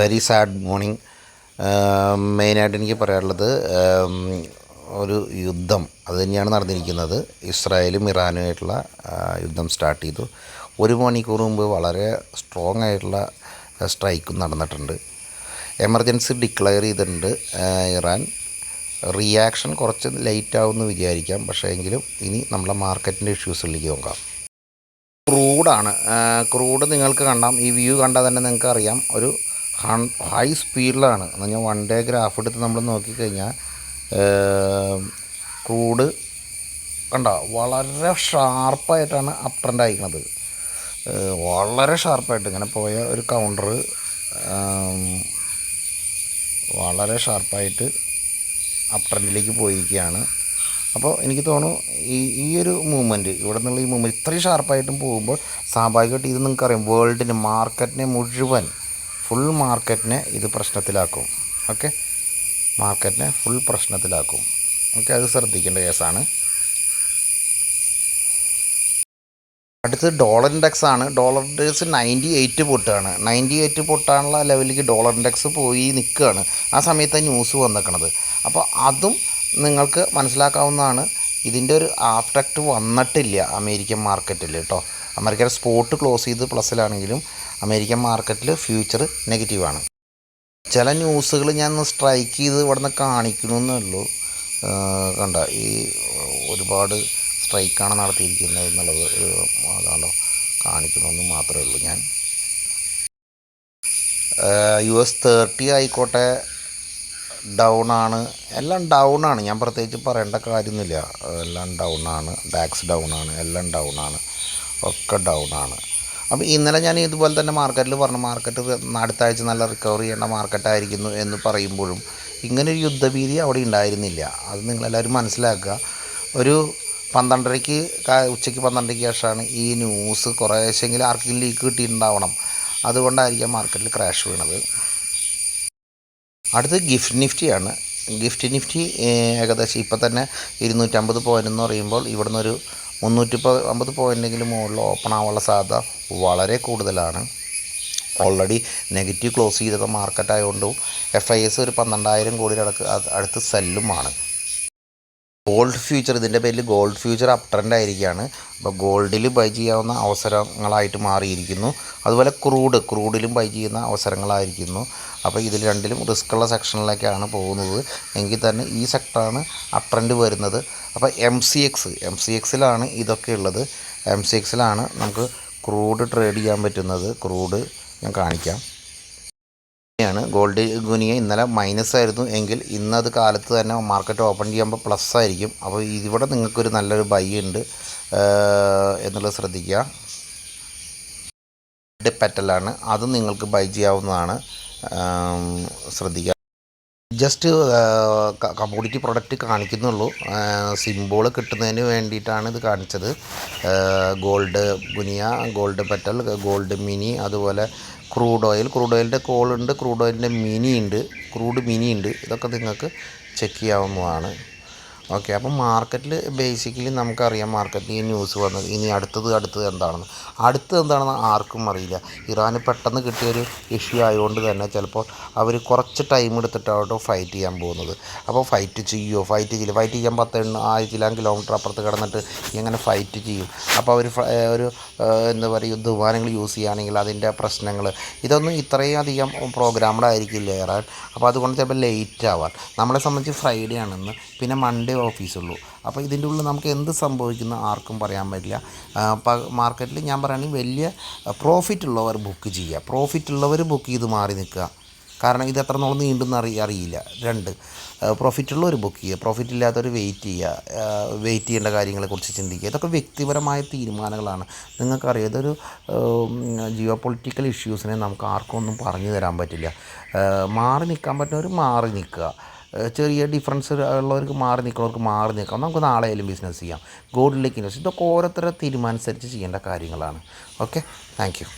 Very sad morning. മെയിനായിട്ട് എനിക്ക് പറയാനുള്ളത് ഒരു യുദ്ധം അത് തന്നെയാണ് നടന്നിരിക്കുന്നത്. ഇസ്രായേലും ഇറാനുമായിട്ടുള്ള യുദ്ധം സ്റ്റാർട്ട് ചെയ്തു. 1 മണിക്കൂർ മുമ്പ് വളരെ സ്ട്രോങ് ആയിട്ടുള്ള സ്ട്രൈക്കും നടന്നിട്ടുണ്ട്. എമർജൻസി ഡിക്ലെയർ ചെയ്തിട്ടുണ്ട് ഇറാൻ. റിയാക്ഷൻ കുറച്ച് ലേറ്റ് ആവുമെന്ന് വിചാരിക്കാം, പക്ഷേ എങ്കിലും ഇനി നമ്മളെ മാർക്കറ്റിൻ്റെ ഇഷ്യൂസിലേക്ക് നോക്കാം. ക്രൂഡ് നിങ്ങൾക്ക് കാണാം, ഈ വ്യൂ കണ്ടാൽ തന്നെ നിങ്ങൾക്ക് അറിയാം ഒരു ഹൈ സ്പീഡിലാണ്. എന്ന് പറഞ്ഞാൽ 1 ഡേ ഗ്രാഫ് എടുത്ത് നമ്മൾ നോക്കിക്കഴിഞ്ഞാൽ ക്രൂഡ് കണ്ട വളരെ ഷാർപ്പായിട്ടാണ് അപ് ട്രെൻഡ് അയക്കുന്നത്. വളരെ ഷാർപ്പായിട്ട് ഇങ്ങനെ പോയ ഒരു കൗണ്ടർ വളരെ ഷാർപ്പായിട്ട് അപ് ട്രെൻഡിലേക്ക് പോയിരിക്കുകയാണ്. അപ്പോൾ എനിക്ക് തോന്നുന്നു ഈ ഒരു മൂവ്മെൻറ്റ്, ഇവിടെ നിന്നുള്ള ഈ മൂവ്മെൻറ്റ് ഇത്രയും ഷാർപ്പായിട്ടും പോകുമ്പോൾ സ്വാഭാവികമായിട്ട് ഇത് നിങ്ങൾക്കറിയാം വേൾഡിന് മാർക്കറ്റിനെ മുഴുവൻ ഫുൾ മാർക്കറ്റിനെ ഇത് പ്രശ്നത്തിലാക്കും. ഓക്കെ, മാർക്കറ്റിനെ ഫുൾ പ്രശ്നത്തിലാക്കും. ഓക്കെ, അത് ശ്രദ്ധിക്കേണ്ട കേസാണ്. അടുത്തത് ഡോളർ ഇൻഡെക്സ് ആണ്. ഡോളർ ഇൻഡെക്സ് 98 പൊട്ടാണ്. 98 പൊട്ടാനുള്ള ലെവലിലേക്ക് ഡോളർ ഇൻഡെക്സ് പോയി നിൽക്കുകയാണ്. ആ സമയത്ത് ന്യൂസ് വന്നിരിക്കണത്. അപ്പോൾ അതും നിങ്ങൾക്ക് മനസ്സിലാക്കാവുന്നതാണ്. ഇതിൻ്റെ ഒരു ആഫ്റ്റർ എഫക്റ്റ് വന്നിട്ടില്ല അമേരിക്കൻ മാർക്കറ്റിൽ കേട്ടോ. അമേരിക്കയുടെ സ്പോട്ട് ക്ലോസ് ചെയ്ത് പ്ലസ്സിലാണെങ്കിലും അമേരിക്കൻ മാർക്കറ്റിൽ ഫ്യൂച്ചർ നെഗറ്റീവാണ്. ചില ന്യൂസുകൾ ഞാൻ സ്ട്രൈക്ക് ചെയ്ത് ഇവിടെ നിന്ന് കാണിക്കണമെന്നേ ഉള്ളൂ. കണ്ട ഈ ഒരുപാട് സ്ട്രൈക്കാണ് നടത്തിയിരിക്കുന്നത് എന്നുള്ളത് അതാണോ കാണിക്കണമെന്ന് മാത്രമേ ഉള്ളൂ. ഞാൻ US 30 ആയിക്കോട്ടെ ഡൗണാണ്, എല്ലാം ഡൗണാണ്. ഞാൻ പ്രത്യേകിച്ച് പറയേണ്ട കാര്യമൊന്നുമില്ല. എല്ലാം ഡൗണാണ്. ഡാക്സ് ഡൗണാണ്, എല്ലാം ഡൗണാണ്, ഒക്കെ ഡൗണാണ്. അപ്പോൾ ഇന്നലെ ഞാൻ ഇതുപോലെ തന്നെ മാർക്കറ്റിൽ പറഞ്ഞു, മാർക്കറ്റ് അടുത്ത ആഴ്ച നല്ല റിക്കവറി ചെയ്യേണ്ട മാർക്കറ്റായിരിക്കുന്നു എന്ന് പറയുമ്പോഴും ഇങ്ങനൊരു യുദ്ധഭീതി അവിടെ ഉണ്ടായിരുന്നില്ല. അത് നിങ്ങളെല്ലാവരും മനസ്സിലാക്കുക. ഒരു 12:30 ഉച്ചയ്ക്ക് 12:00 ശേഷമാണ് ഈ ന്യൂസ് കുറേശ്ശെങ്കിലും ആർക്കെങ്കിലും ലീക്ക് കിട്ടിയിട്ടുണ്ടാവണം. അതുകൊണ്ടായിരിക്കാം മാർക്കറ്റിൽ ക്രാഷ് വീണത്. അടുത്ത് ഗിഫ്റ്റ് നിഫ്റ്റിയാണ്. ഗിഫ്റ്റ് നിഫ്റ്റി ഏകദേശം ഇപ്പം തന്നെ 250 പോയിൻ്റ് എന്ന് പറയുമ്പോൾ ഇവിടുന്ന് ഒരു 350 പോയിൻ്റെങ്കിലും മുകളിൽ ഓപ്പൺ ആവാനുള്ള സാധ്യത വളരെ കൂടുതലാണ്. ഓൾറെഡി നെഗറ്റീവ് ക്ലോസ് ചെയ്ത മാർക്കറ്റ് ആയതുകൊണ്ടും FIS ഒരു 12,000 കോടിയുടെ അടുത്ത് സെല്ലുമാണ്. ഗോൾഡ് ഫ്യൂച്ചർ, ഇതിൻ്റെ പേരിൽ ഗോൾഡ് ഫ്യൂച്ചർ അപ് ട്രെൻഡ് ആയിരിക്കുകയാണ്. അപ്പോൾ ഗോൾഡിൽ ബൈ ചെയ്യാവുന്ന അവസരങ്ങളായിട്ട് മാറിയിരിക്കുന്നു. അതുപോലെ ക്രൂഡിലും ബൈ ചെയ്യുന്ന അവസരങ്ങളായിരിക്കുന്നു. അപ്പോൾ ഇതിൽ രണ്ടിലും റിസ്ക്കുള്ള സെക്ഷനിലേക്കാണ് പോകുന്നത്. എങ്കിൽ തന്നെ ഈ സെക്ടറാണ് അപ് ട്രെൻഡ് വരുന്നത്. അപ്പോൾ MCXലാണ് ഇതൊക്കെ ഉള്ളത്. MCXലാണ് നമുക്ക് ക്രൂഡ് ട്രേഡ് ചെയ്യാൻ പറ്റുന്നത്. ക്രൂഡ് ഞാൻ കാണിക്കാം. ഗോൾഡ് ഗുനിയ ഇന്നലെ മൈനസ് ആയിരുന്നു എങ്കിൽ ഇന്നത് കാലത്ത് തന്നെ മാർക്കറ്റ് ഓപ്പൺ ചെയ്യുമ്പോൾ പ്ലസ് ആയിരിക്കും. അപ്പോൾ ഇവിടെ നിങ്ങൾക്കൊരു നല്ലൊരു ബൈ ഉണ്ട് എന്നുള്ളത് ശ്രദ്ധിക്കുക. പെറ്റലാണ്, അതും നിങ്ങൾക്ക് ബൈ ചെയ്യാവുന്നതാണ്, ശ്രദ്ധിക്കുക. ജസ്റ്റ് കമ്മോഡിറ്റി പ്രൊഡക്റ്റ് കാണിക്കുന്നുള്ളൂ. സിംബോൾ കിട്ടുന്നതിന് വേണ്ടിയിട്ടാണ് ഇത് കാണിച്ചത്. Gold guinea, gold petal, gold mini, അതുപോലെ ക്രൂഡ് ഓയിലിൻ്റെ കോളുണ്ട്, ക്രൂഡ് ഓയിലിൻ്റെ ക്രൂഡ് മിനി ഉണ്ട്. ഇതൊക്കെ നിങ്ങൾക്ക് ചെക്ക് ചെയ്യാവുന്നതാണ്. ഓക്കെ, അപ്പം മാർക്കറ്റിൽ ബേസിക്കലി നമുക്കറിയാം മാർക്കറ്റിൽ ഈ ന്യൂസ് വന്നത്. ഇനി അടുത്തത് എന്താണെന്ന് ആർക്കും അറിയില്ല. ഇറാന് പെട്ടെന്ന് കിട്ടിയൊരു ഇഷ്യൂ ആയതുകൊണ്ട് തന്നെ ചിലപ്പോൾ അവർ കുറച്ച് ടൈം എടുത്തിട്ടാവട്ടോ ഫൈറ്റ് ചെയ്യാൻ പോകുന്നത്. അപ്പോൾ ഫൈറ്റ് ചെയ്യില്ല. ഫൈറ്റ് ചെയ്യാൻ 10,000 കിലോമീറ്റർ അപ്പുറത്ത് കിടന്നിട്ട് എങ്ങനെ ഫൈറ്റ് ചെയ്യും? അപ്പോൾ അവർ ഒരു എന്താ പറയുക, യുദ്ധവിമാനങ്ങൾ യൂസ് ചെയ്യുകയാണെങ്കിൽ അതിൻ്റെ പ്രശ്നങ്ങൾ, ഇതൊന്നും ഇത്രയും അധികം പ്രോഗ്രാമഡ് ആയിരിക്കില്ല ഇറാൻ. അപ്പോൾ അതുകൊണ്ട് ചിലപ്പോൾ ലേറ്റ് ആവാൻ. നമ്മളെ സംബന്ധിച്ച് ഫ്രൈഡേ ആണെന്ന്, പിന്നെ മൺഡേ ഓഫീസുള്ളൂ. അപ്പോൾ ഇതിൻ്റെ ഉള്ളിൽ നമുക്ക് എന്ത് സംഭവിക്കുന്നു ആർക്കും പറയാൻ പറ്റില്ല. മാർക്കറ്റിൽ ഞാൻ പറയുകയാണെങ്കിൽ വലിയ പ്രോഫിറ്റ് ഉള്ളവർ ബുക്ക് ചെയ്ത് മാറി നിൽക്കുക. കാരണം ഇത് എത്രത്തോളം നീണ്ടെന്ന് അറിയില്ല. 2 പ്രോഫിറ്റ് ഉള്ളവർ ബുക്ക് ചെയ്യുക, പ്രോഫിറ്റ് ഇല്ലാത്തവർ വെയിറ്റ് ചെയ്യേണ്ട കാര്യങ്ങളെക്കുറിച്ച് ചിന്തിക്കുക. ഇതൊക്കെ വ്യക്തിപരമായ തീരുമാനങ്ങളാണ്. നിങ്ങൾക്കറിയാം, ഇതൊരു ജിയോ പൊളിറ്റിക്കൽ ഇഷ്യൂസിനെ നമുക്ക് ആർക്കും ഒന്നും പറഞ്ഞു തരാൻ പറ്റില്ല. മാറി നിൽക്കാൻ പറ്റുന്നവർ മാറി നിൽക്കുക. ചെറിയ ഡിഫറൻസ് ഉള്ളവർക്ക് മാറി നിൽക്കാം. നമുക്ക് നാളെ ആയാലും ബിസിനസ് ചെയ്യാം. ഗോൾഡിലേക്ക് ഇൻവെസ്റ്റ്, ഇതൊക്കെ ഓരോരുത്തരുടെ തീരുമാനം അനുസരിച്ച് ചെയ്യേണ്ട കാര്യങ്ങളാണ്. Okay, thank you.